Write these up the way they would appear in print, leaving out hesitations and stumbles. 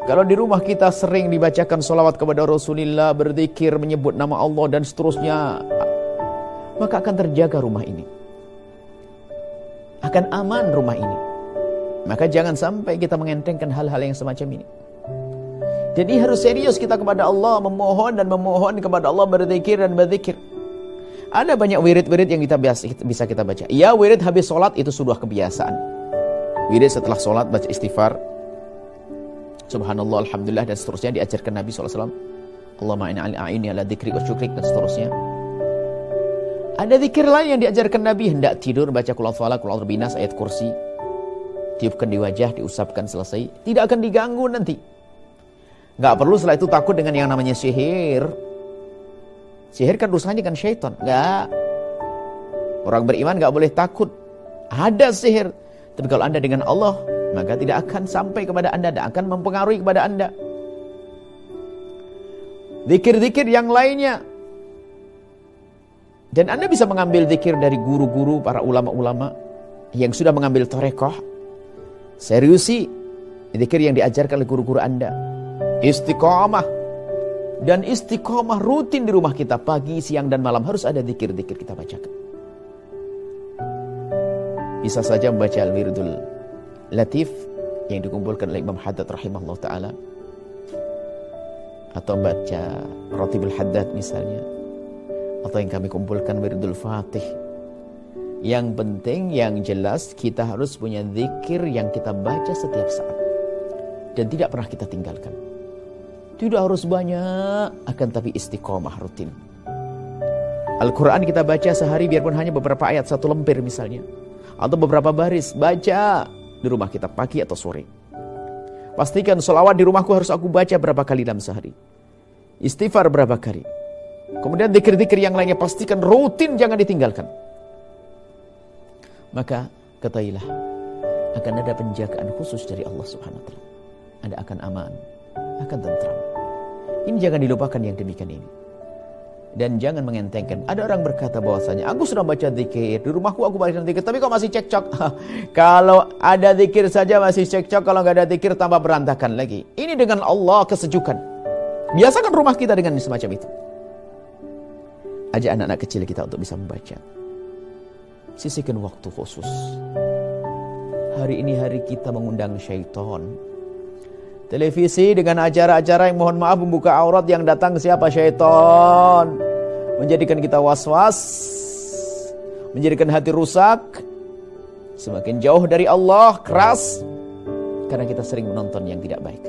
Kalau di rumah kita sering dibacakan sholawat kepada Rasulullah, berzikir, menyebut nama Allah dan seterusnya, maka akan terjaga rumah ini. Akan aman rumah ini. Maka jangan sampai kita mengentengkan hal-hal yang semacam ini. Jadi harus serius kita kepada Allah, memohon dan memohon kepada Allah, berzikir dan berzikir. Ada banyak wirid-wirid yang kita bisa kita baca. Ya, wirid habis sholat itu sudah kebiasaan. Wirid setelah sholat baca istighfar, subhanallah, alhamdulillah dan seterusnya, diajarkan Nabi SAW. Allahumma a'inni ala dzikri wa syukrik dan seterusnya. Ada zikir lain yang diajarkan Nabi, hendak tidur baca qul a'udzu birabbil nas, ayat kursi, tiupkan di wajah, diusapkan, selesai, tidak akan diganggu nanti. Nggak perlu setelah itu takut dengan yang namanya sihir. Sihir kan rusaknya kan syaitan. Nggak. Orang beriman nggak boleh takut ada sihir. Tapi kalau Anda dengan Allah, maka tidak akan sampai kepada Anda, tidak akan mempengaruhi kepada Anda. Zikir-zikir yang lainnya. Dan Anda bisa mengambil zikir dari guru-guru, para ulama-ulama yang sudah mengambil tarekat. Seriusi zikir yang diajarkan oleh guru-guru Anda. Istiqamah. Dan istiqamah rutin di rumah kita, pagi, siang, dan malam harus ada zikir-zikir kita bacakan. Bisa saja membaca Al-Wirdul Latif yang dikumpulkan oleh Imam Haddad rahimahullah ta'ala, atau baca Ratibul Haddad misalnya, atau yang kami kumpulkan Wirdul Fatih. Yang penting, yang jelas, kita harus punya zikir yang kita baca setiap saat dan tidak pernah kita tinggalkan. Tidak harus banyak, akan tapi istiqomah rutin. Al-Quran kita baca sehari biarpun hanya beberapa ayat, satu lembar misalnya, atau beberapa baris, baca di rumah kita pagi atau sore. Pastikan sholawat di rumahku harus aku baca berapa kali dalam sehari, istighfar berapa kali. Kemudian zikir-zikir yang lainnya pastikan rutin, jangan ditinggalkan. Maka ketahuilah akan ada penjagaan khusus dari Allah Subhanahu wa taala. Anda akan aman, akan tentram. Ini jangan dilupakan yang demikian ini. Dan jangan mengentengkan. Ada orang berkata bahwasanya, aku sudah baca zikir, di rumahku aku baca zikir, tapi kok masih cekcok? Kalau ada zikir saja masih cekcok, kalau nggak ada zikir tambah berantakan lagi. Ini dengan Allah kesejukan. Biasakan rumah kita dengan semacam itu. Ajak anak-anak kecil kita untuk bisa membaca. Sisihkan waktu khusus. Hari ini hari kita mengundang syaitan. Televisi dengan acara-acara yang mohon maaf membuka aurat, yang datang siapa? Syaitan. Menjadikan kita was-was, menjadikan hati rusak, semakin jauh dari Allah, keras, karena kita sering menonton yang tidak baik.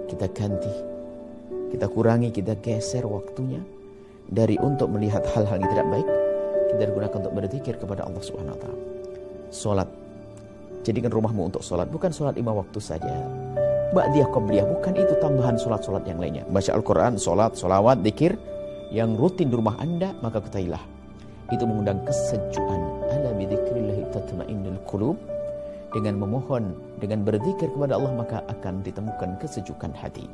Kita ganti, kita kurangi, kita geser waktunya dari untuk melihat hal-hal yang tidak baik, kita gunakan untuk berzikir kepada Allah Subhanahu wa taala. Salat. Jadikan rumahmu untuk sholat, bukan sholat 5 waktu saja. Ba'diyah, qabliyah, bukan itu tambahan sholat-sholat yang lainnya. Baca Al-Quran, sholat, sholawat, zikir yang rutin di rumah Anda, maka ketahuilah itu mengundang kesejukan. Ala bidzikrillahi tatma'innul qulub. Dengan memohon, dengan berzikir kepada Allah, maka akan ditemukan kesejukan hati.